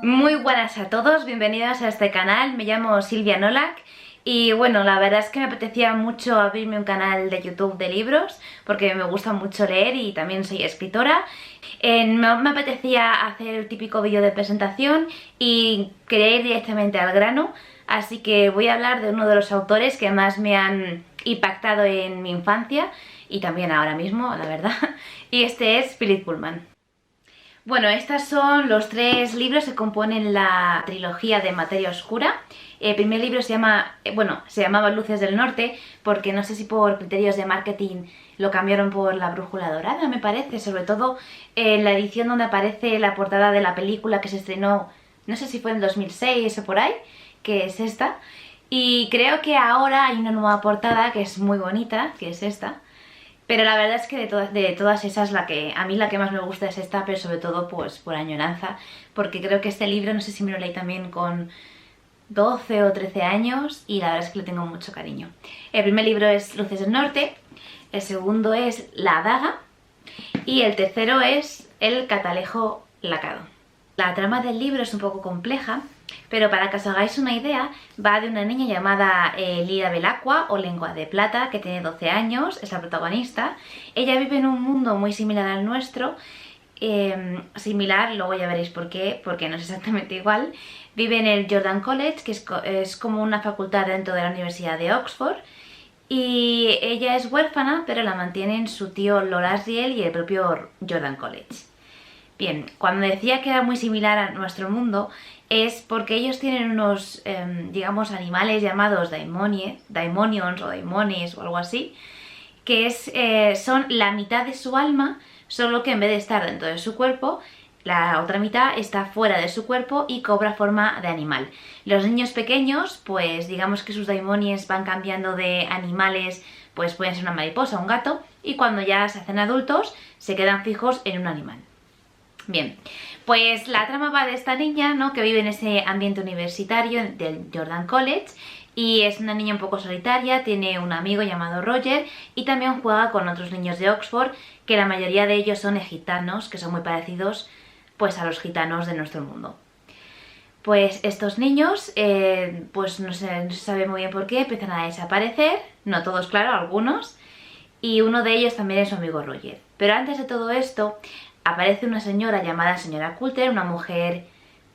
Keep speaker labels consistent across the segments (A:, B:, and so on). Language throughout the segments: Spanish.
A: Muy buenas a todos, bienvenidos a este canal, me llamo Silvia Nolak y bueno, la verdad es que me apetecía mucho abrirme un canal de YouTube de libros porque me gusta mucho leer y también soy escritora. Me apetecía hacer el típico vídeo de presentación y quería ir directamente al grano, así que voy a hablar de uno de los autores que más me han impactado en mi infancia y también ahora mismo, la verdad, y este es Philip Pullman. Bueno, estos son los tres libros que componen la trilogía de Materia Oscura. El primer libro se llamaba Luces del Norte, porque no sé si por criterios de marketing lo cambiaron por La Brújula Dorada, me parece, sobre todo en la edición donde aparece la portada de la película que se estrenó, no sé si fue en 2006 o por ahí, que es esta. Y creo que ahora hay una nueva portada que es muy bonita, que es esta. Pero la verdad es que de todas esas a mí la que más me gusta es esta, pero sobre todo pues por añoranza, porque creo que este libro, no sé si me lo leí también con 12 o 13 años y la verdad es que le tengo mucho cariño. El primer libro es Luces del Norte, el segundo es La Daga y el tercero es El Catalejo Lacado. La trama del libro es un poco compleja, pero para que os hagáis una idea, va de una niña llamada Lira Belacqua, o Lengua de Plata, que tiene 12 años, es la protagonista. Ella vive en un mundo muy similar al nuestro, luego ya veréis por qué, porque no es exactamente igual. Vive en el Jordan College, que es como una facultad dentro de la Universidad de Oxford, y ella es huérfana, pero la mantienen su tío Lord Asriel y el propio Jordan College. Bien, cuando decía que era muy similar a nuestro mundo es porque ellos tienen unos, digamos, animales llamados daimonions o daimones o algo así, que son la mitad de su alma, solo que en vez de estar dentro de su cuerpo, la otra mitad está fuera de su cuerpo y cobra forma de animal. Los niños pequeños, pues digamos que sus daimonies van cambiando de animales, pues pueden ser una mariposa o un gato, y cuando ya se hacen adultos se quedan fijos en un animal. Bien, pues la trama va de esta niña, ¿no?, que vive en ese ambiente universitario del Jordan College y es una niña un poco solitaria, tiene un amigo llamado Roger y también juega con otros niños de Oxford, que la mayoría de ellos son gitanos, que son muy parecidos pues a los gitanos de nuestro mundo. Pues estos niños, pues no se sabe muy bien por qué, empiezan a desaparecer, no todos, claro, algunos, y uno de ellos también es su amigo Roger. Pero antes de todo esto aparece una señora llamada señora Coulter, una mujer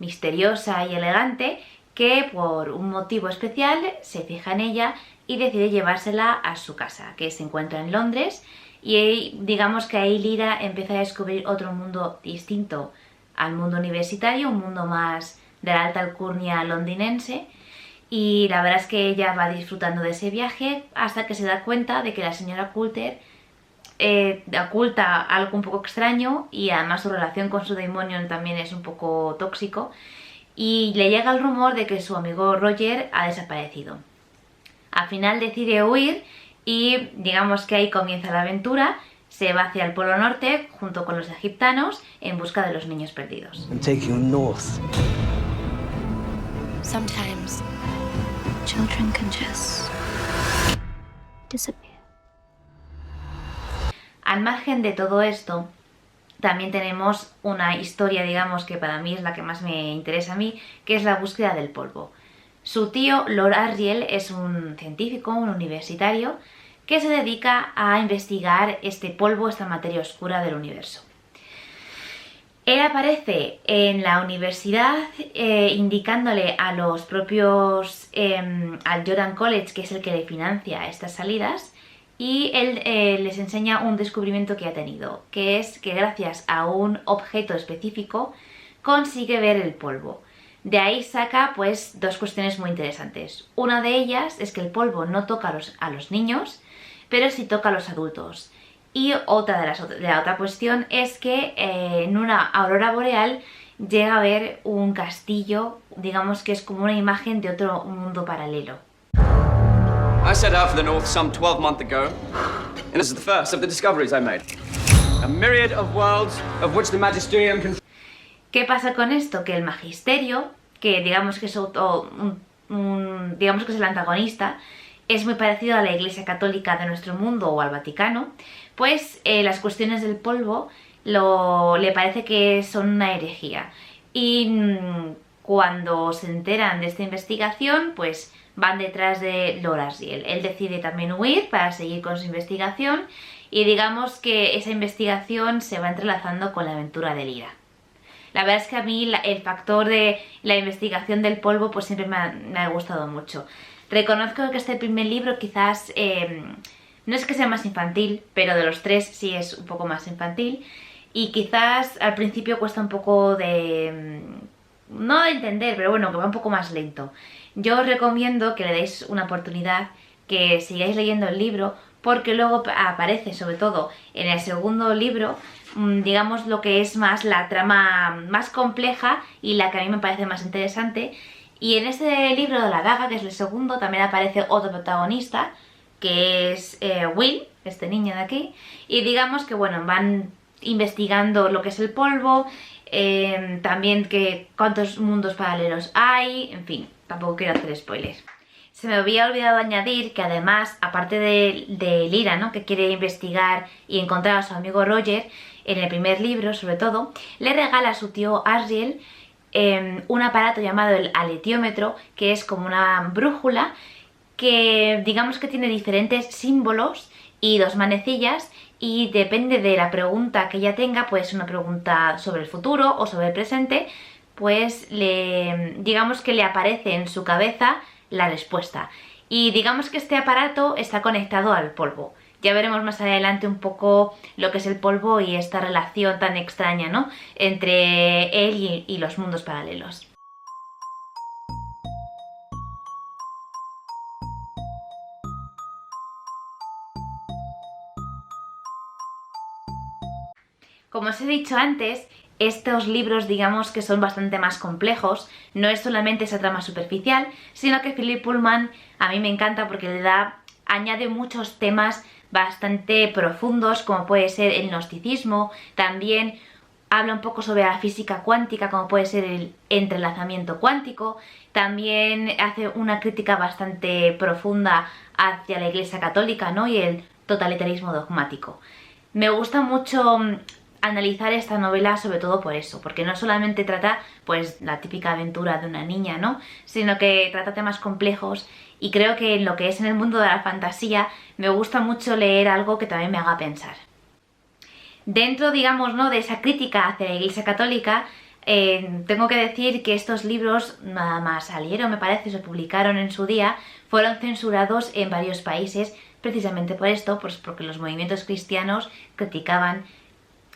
A: misteriosa y elegante que por un motivo especial se fija en ella y decide llevársela a su casa, que se encuentra en Londres, y digamos que ahí Lira empieza a descubrir otro mundo distinto al mundo universitario, un mundo más de la alta alcurnia londinense, y la verdad es que ella va disfrutando de ese viaje hasta que se da cuenta de que la señora Coulter oculta algo un poco extraño y además su relación con su daimonion también es un poco tóxico y le llega el rumor de que su amigo Roger ha desaparecido. Al final decide huir y digamos que ahí comienza la aventura. Se va hacia el Polo Norte junto con los egiptanos en busca de los niños perdidos.
B: I'm taking you north.
C: Sometimes children can just disappear.
A: Al margen de todo esto, también tenemos una historia, digamos, que para mí es la que más me interesa a mí, que es la búsqueda del polvo. Su tío, Lord Asriel, es un científico, un universitario, que se dedica a investigar este polvo, esta materia oscura del universo. Él aparece en la universidad indicándole a los propios, al Jordan College, que es el que le financia estas salidas, y él les enseña un descubrimiento que ha tenido, que es que gracias a un objeto específico consigue ver el polvo. De ahí saca pues dos cuestiones muy interesantes. Una de ellas es que el polvo no toca a los niños, pero sí toca a los adultos. Y otra de la otra cuestión es que en una aurora boreal llega a ver un castillo, digamos que es como una imagen de otro mundo paralelo.
D: I set out for the north some 12 months ago, and this is the first of the discoveries I made. A myriad of worlds of which the Magisterium can...
A: ¿Qué pasa con esto? Que el Magisterio, que digamos que es digamos que es el antagonista, es muy parecido a la Iglesia Católica de nuestro mundo o al Vaticano, pues las cuestiones del polvo le parece que son una herejía y cuando se enteran de esta investigación, pues van detrás de Lord Asriel. Él decide también huir para seguir con su investigación y digamos que esa investigación se va entrelazando con la aventura de Lyra. La verdad es que a mí el factor de la investigación del polvo pues siempre me ha gustado mucho. Reconozco que este primer libro quizás no es que sea más infantil, pero de los tres sí es un poco más infantil y quizás al principio cuesta un poco de... no de entender, pero bueno, que va un poco más lento. Yo os recomiendo que le deis una oportunidad, que sigáis leyendo el libro, porque luego aparece, sobre todo en el segundo libro, digamos lo que es más la trama más compleja y la que a mí me parece más interesante. Y en este libro de la daga, que es el segundo, también aparece otro protagonista, que es Will, este niño de aquí, y digamos que bueno, van investigando lo que es el polvo, también que cuántos mundos paralelos hay, en fin, tampoco quiero hacer spoilers. Se me había olvidado añadir que además, aparte de Lyra, ¿no?, que quiere investigar y encontrar a su amigo Roger, en el primer libro sobre todo, le regala a su tío Asriel un aparato llamado el aletiómetro, que es como una brújula que digamos que tiene diferentes símbolos y dos manecillas, y depende de la pregunta que ella tenga, pues una pregunta sobre el futuro o sobre el presente, pues digamos que le aparece en su cabeza la respuesta. Y digamos que este aparato está conectado al polvo. Ya veremos más adelante un poco lo que es el polvo y esta relación tan extraña, ¿no?, entre él y los mundos paralelos. Como os he dicho antes, estos libros digamos que son bastante más complejos, no es solamente esa trama superficial, sino que Philip Pullman a mí me encanta porque añade muchos temas bastante profundos, como puede ser el gnosticismo, también habla un poco sobre la física cuántica, como puede ser el entrelazamiento cuántico, también hace una crítica bastante profunda hacia la Iglesia Católica, ¿no?, y el totalitarismo dogmático. Me gusta mucho analizar esta novela sobre todo por eso, porque no solamente trata pues la típica aventura de una niña, ¿no?, sino que trata temas complejos, y creo que en lo que es en el mundo de la fantasía me gusta mucho leer algo que también me haga pensar. Dentro, digamos, ¿no?, de esa crítica hacia la Iglesia Católica, tengo que decir que estos libros nada más salieron, me parece, se publicaron en su día, fueron censurados en varios países precisamente por esto, pues porque los movimientos cristianos criticaban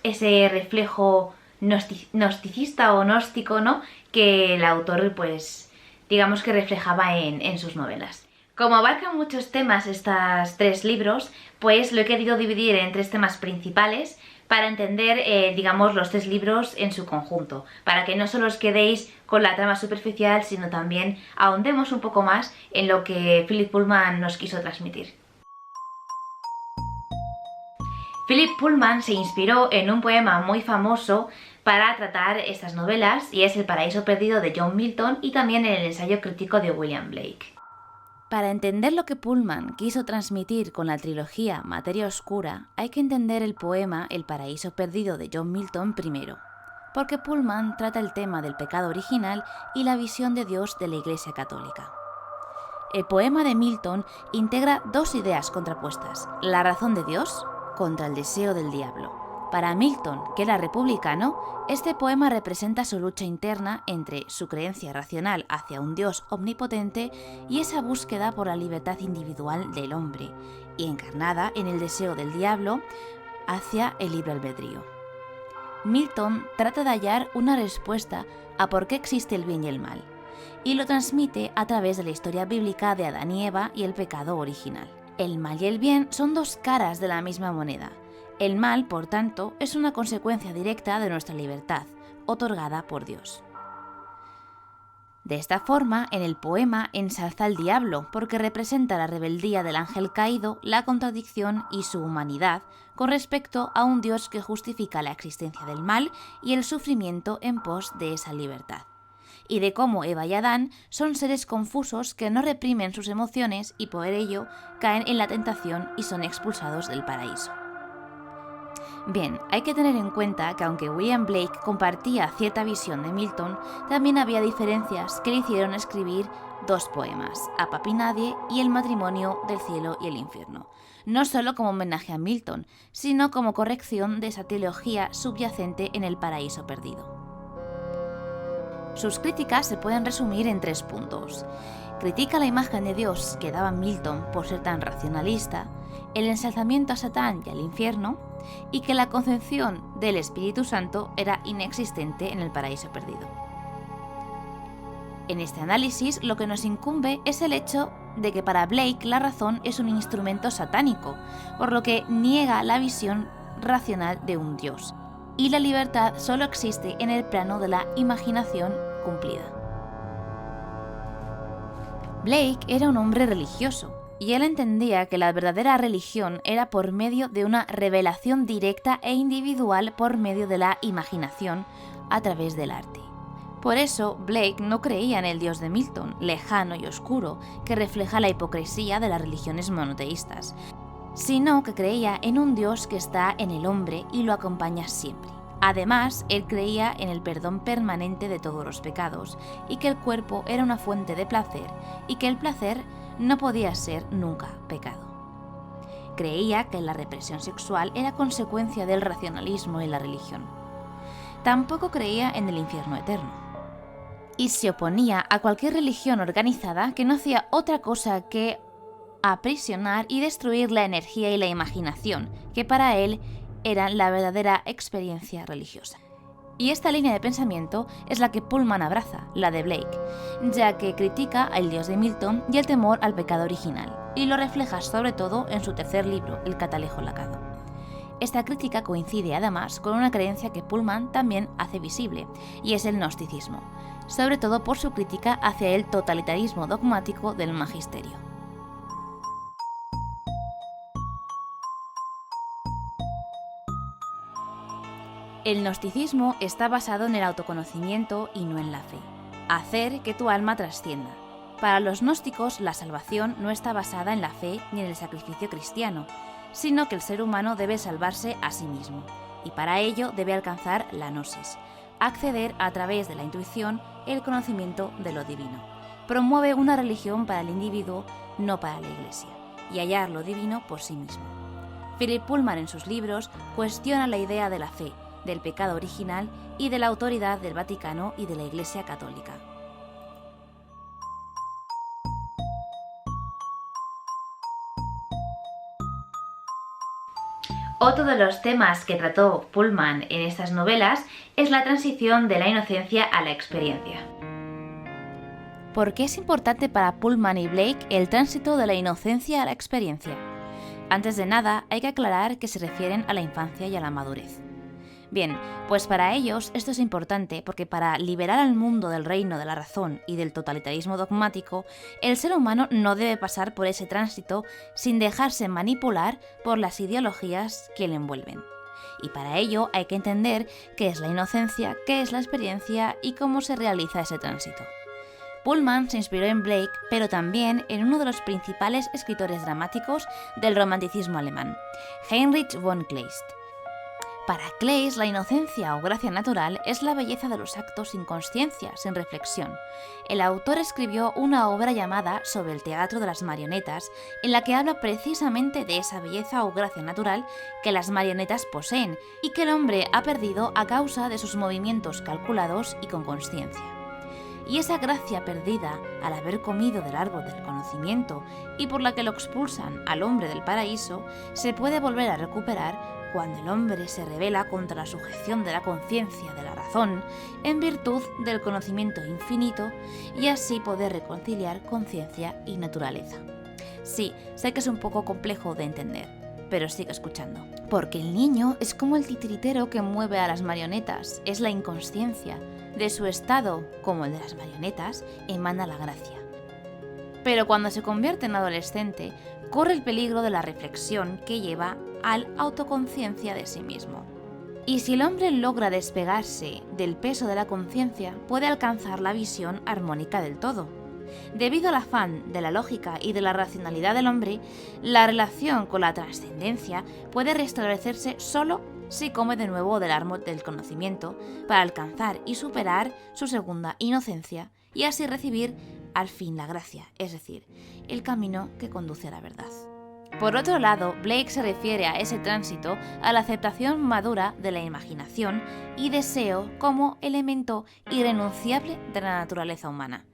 A: ese reflejo gnosticista o gnóstico, ¿no?, que el autor pues digamos que reflejaba en sus novelas. Como abarcan muchos temas estos tres libros, pues lo he querido dividir en tres temas principales para entender, digamos, los tres libros en su conjunto, para que no solo os quedéis con la trama superficial, sino también ahondemos un poco más en lo que Philip Pullman nos quiso transmitir. Philip Pullman se inspiró en un poema muy famoso para tratar estas novelas, y es El paraíso perdido de John Milton, y también en el ensayo crítico de William Blake.
B: Para entender lo que Pullman quiso transmitir con la trilogía Materia Oscura, hay que entender el poema El paraíso perdido de John Milton primero, porque Pullman trata el tema del pecado original y la visión de Dios de la Iglesia Católica. El poema de Milton integra dos ideas contrapuestas: la razón de Dios contra el deseo del diablo. Para Milton, que era republicano, este poema representa su lucha interna entre su creencia racional hacia un Dios omnipotente y esa búsqueda por la libertad individual del hombre, y encarnada en el deseo del diablo hacia el libre albedrío. Milton trata de hallar una respuesta a por qué existe el bien y el mal, y lo transmite a través de la historia bíblica de Adán y Eva y el pecado original. El mal y el bien son dos caras de la misma moneda. El mal, por tanto, es una consecuencia directa de nuestra libertad, otorgada por Dios. De esta forma, en el poema ensalza al diablo, porque representa la rebeldía del ángel caído, la contradicción y su humanidad con respecto a un Dios que justifica la existencia del mal y el sufrimiento en pos de esa libertad, y de cómo Eva y Adán son seres confusos que no reprimen sus emociones y por ello caen en la tentación y son expulsados del paraíso. Bien, hay que tener en cuenta que aunque William Blake compartía cierta visión de Milton, también había diferencias que le hicieron escribir 2 poemas, A Papinadie y El matrimonio del cielo y el infierno, no solo como homenaje a Milton, sino como corrección de esa teología subyacente en El paraíso perdido. Sus críticas se pueden resumir en 3 puntos. Critica la imagen de Dios que daba Milton por ser tan racionalista, el ensalzamiento a Satán y al infierno, y que la concepción del Espíritu Santo era inexistente en el paraíso perdido. En este análisis lo que nos incumbe es el hecho de que para Blake la razón es un instrumento satánico, por lo que niega la visión racional de un Dios, y la libertad solo existe en el plano de la imaginación cumplida. Blake era un hombre religioso, y él entendía que la verdadera religión era por medio de una revelación directa e individual por medio de la imaginación a través del arte. Por eso, Blake no creía en el Dios de Milton, lejano y oscuro, que refleja la hipocresía de las religiones monoteístas, sino que creía en un Dios que está en el hombre y lo acompaña siempre. Además, él creía en el perdón permanente de todos los pecados, y que el cuerpo era una fuente de placer, y que el placer no podía ser nunca pecado. Creía que la represión sexual era consecuencia del racionalismo y la religión. Tampoco creía en el infierno eterno. Y se oponía a cualquier religión organizada que no hacía otra cosa que aprisionar y destruir la energía y la imaginación, que para él eran la verdadera experiencia religiosa. Y esta línea de pensamiento es la que Pullman abraza, la de Blake, ya que critica al Dios de Milton y el temor al pecado original, y lo refleja sobre todo en su tercer libro, El catalejo lacado. Esta crítica coincide además con una creencia que Pullman también hace visible, y es el gnosticismo, sobre todo por su crítica hacia el totalitarismo dogmático del magisterio. El gnosticismo está basado en el autoconocimiento y no en la fe. Hacer que tu alma trascienda. Para los gnósticos, la salvación no está basada en la fe ni en el sacrificio cristiano, sino que el ser humano debe salvarse a sí mismo, y para ello debe alcanzar la gnosis, acceder a través de la intuición el conocimiento de lo divino. Promueve una religión para el individuo, no para la Iglesia, y hallar lo divino por sí mismo. Philip Pullman en sus libros cuestiona la idea de la fe, del pecado original y de la autoridad del Vaticano y de la Iglesia Católica.
A: Otro de los temas que trató Pullman en estas novelas es la transición de la inocencia a la experiencia.
B: ¿Por qué es importante para Pullman y Blake el tránsito de la inocencia a la experiencia? Antes de nada, hay que aclarar que se refieren a la infancia y a la madurez. Bien, pues para ellos esto es importante porque para liberar al mundo del reino de la razón y del totalitarismo dogmático, el ser humano no debe pasar por ese tránsito sin dejarse manipular por las ideologías que le envuelven. Y para ello hay que entender qué es la inocencia, qué es la experiencia y cómo se realiza ese tránsito. Pullman se inspiró en Blake, pero también en uno de los principales escritores dramáticos del romanticismo alemán, Heinrich von Kleist. Para Kleist, la inocencia o gracia natural es la belleza de los actos sin conciencia, sin reflexión. El autor escribió una obra llamada Sobre el teatro de las marionetas, en la que habla precisamente de esa belleza o gracia natural que las marionetas poseen y que el hombre ha perdido a causa de sus movimientos calculados y con conciencia. Y esa gracia perdida al haber comido del árbol del conocimiento y por la que lo expulsan al hombre del paraíso, se puede volver a recuperar cuando el hombre se rebela contra la sujeción de la conciencia de la razón en virtud del conocimiento infinito y así poder reconciliar conciencia y naturaleza. Sí, sé que es un poco complejo de entender, pero sigue escuchando. Porque el niño es como el titiritero que mueve a las marionetas, es la inconsciencia. De su estado, como el de las marionetas, emana la gracia. Pero cuando se convierte en adolescente, corre el peligro de la reflexión que lleva al autoconciencia de sí mismo. Y si el hombre logra despegarse del peso de la conciencia, puede alcanzar la visión armónica del todo. Debido al afán de la lógica y de la racionalidad del hombre, la relación con la trascendencia puede restablecerse solo si come de nuevo del árbol del conocimiento para alcanzar y superar su segunda inocencia y así recibir al fin la gracia, es decir, el camino que conduce a la verdad. Por otro lado, Blake se refiere a ese tránsito a la aceptación madura de la imaginación y deseo como elemento irrenunciable de la naturaleza humana.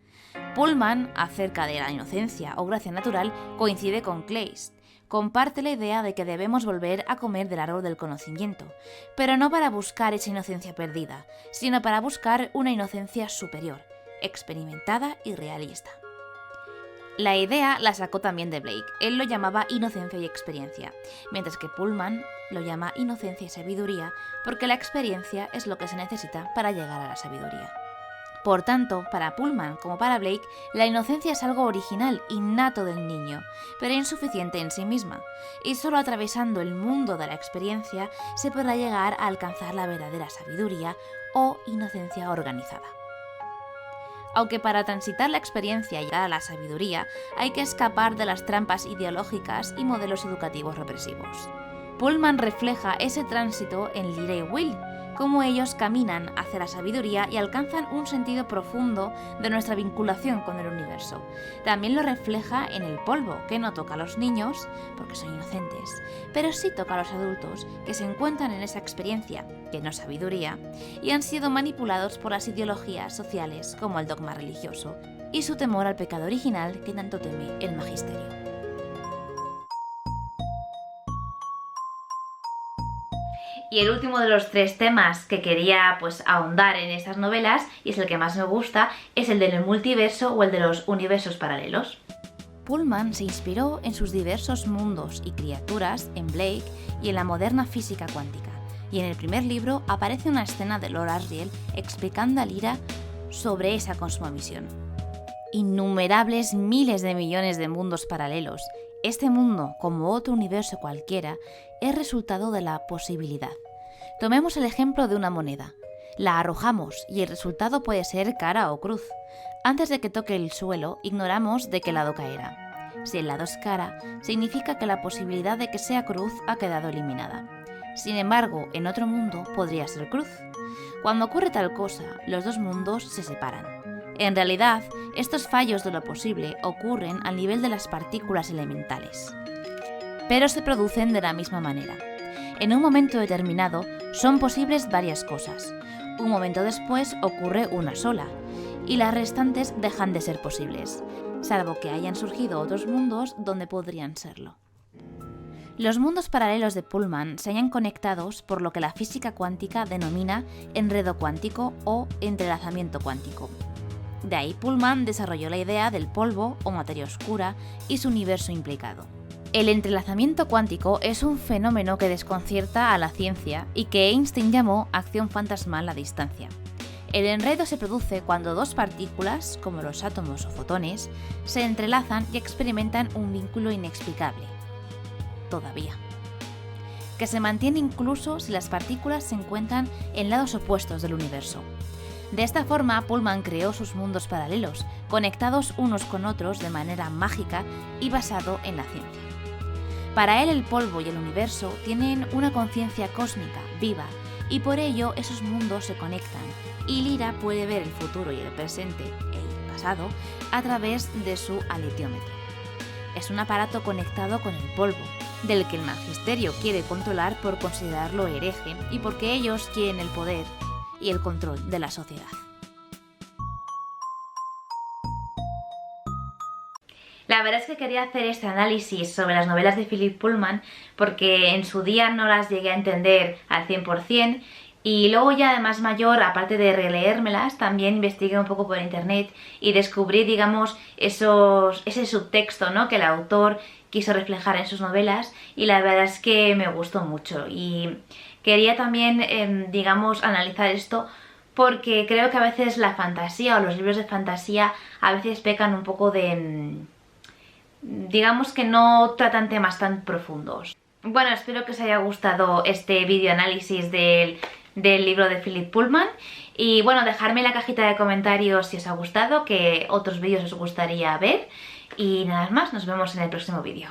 B: Pullman, acerca de la inocencia o gracia natural, coincide con Kleist. Comparte la idea de que debemos volver a comer del árbol del conocimiento, pero no para buscar esa inocencia perdida, sino para buscar una inocencia superior, experimentada y realista. La idea la sacó también de Blake. Él lo llamaba inocencia y experiencia, mientras que Pullman lo llama inocencia y sabiduría, porque la experiencia es lo que se necesita para llegar a la sabiduría. Por tanto, para Pullman como para Blake, la inocencia es algo original, innato del niño, pero insuficiente en sí misma, y solo atravesando el mundo de la experiencia se podrá llegar a alcanzar la verdadera sabiduría o inocencia organizada. Aunque para transitar la experiencia y llegar a la sabiduría hay que escapar de las trampas ideológicas y modelos educativos represivos. Pullman refleja ese tránsito en Lyra y Will, cómo ellos caminan hacia la sabiduría y alcanzan un sentido profundo de nuestra vinculación con el universo. También lo refleja en el polvo, que no toca a los niños, porque son inocentes, pero sí toca a los adultos, que se encuentran en esa experiencia, que no es sabiduría, y han sido manipulados por las ideologías sociales como el dogma religioso, y su temor al pecado original que tanto teme el magisterio.
A: Y el último de los 3 temas que quería ahondar en estas novelas, y es el que más me gusta, es el del multiverso o el de los universos paralelos.
B: Pullman se inspiró en sus diversos mundos y criaturas en Blake y en la moderna física cuántica, y en el primer libro aparece una escena de Lord Asriel explicando a Lyra sobre esa cosmovisión. Innumerables miles de millones de mundos paralelos. Este mundo, como otro universo cualquiera, es resultado de la posibilidad. Tomemos el ejemplo de una moneda. La arrojamos y el resultado puede ser cara o cruz. Antes de que toque el suelo, ignoramos de qué lado caerá. Si el lado es cara, significa que la posibilidad de que sea cruz ha quedado eliminada. Sin embargo, en otro mundo podría ser cruz. Cuando ocurre tal cosa, los dos mundos se separan. En realidad, estos fallos de lo posible ocurren al nivel de las partículas elementales, pero se producen de la misma manera. En un momento determinado son posibles varias cosas. Un momento después ocurre una sola, y las restantes dejan de ser posibles, salvo que hayan surgido otros mundos donde podrían serlo. Los mundos paralelos de Pullman se hallan conectados por lo que la física cuántica denomina enredo cuántico o entrelazamiento cuántico. De ahí Pullman desarrolló la idea del polvo o materia oscura y su universo implicado. El entrelazamiento cuántico es un fenómeno que desconcierta a la ciencia y que Einstein llamó acción fantasmal a distancia. El enredo se produce cuando dos partículas, como los átomos o fotones, se entrelazan y experimentan un vínculo inexplicable. Todavía. Que se mantiene incluso si las partículas se encuentran en lados opuestos del universo. De esta forma, Pullman creó sus mundos paralelos, conectados unos con otros de manera mágica y basado en la ciencia. Para él, el polvo y el universo tienen una conciencia cósmica, viva, y por ello esos mundos se conectan, y Lyra puede ver el futuro y el presente e el pasado a través de su aleteómetro. Es un aparato conectado con el polvo, del que el magisterio quiere controlar por considerarlo hereje y porque ellos quieren el poder y el control de la sociedad.
A: La verdad es que quería hacer este análisis sobre las novelas de Philip Pullman porque en su día no las llegué a entender al 100% y luego ya de más mayor, aparte de releérmelas, también investigué un poco por internet y descubrí, digamos, ese subtexto, ¿no?, que el autor quiso reflejar en sus novelas y la verdad es que me gustó mucho y quería también, digamos, analizar esto porque creo que a veces la fantasía o los libros de fantasía a veces pecan un poco de, digamos, que no tratan temas tan profundos. Bueno, espero que os haya gustado este vídeo análisis del libro de Philip Pullman y bueno, dejadme en la cajita de comentarios si os ha gustado, qué otros vídeos os gustaría ver y nada más, nos vemos en el próximo vídeo.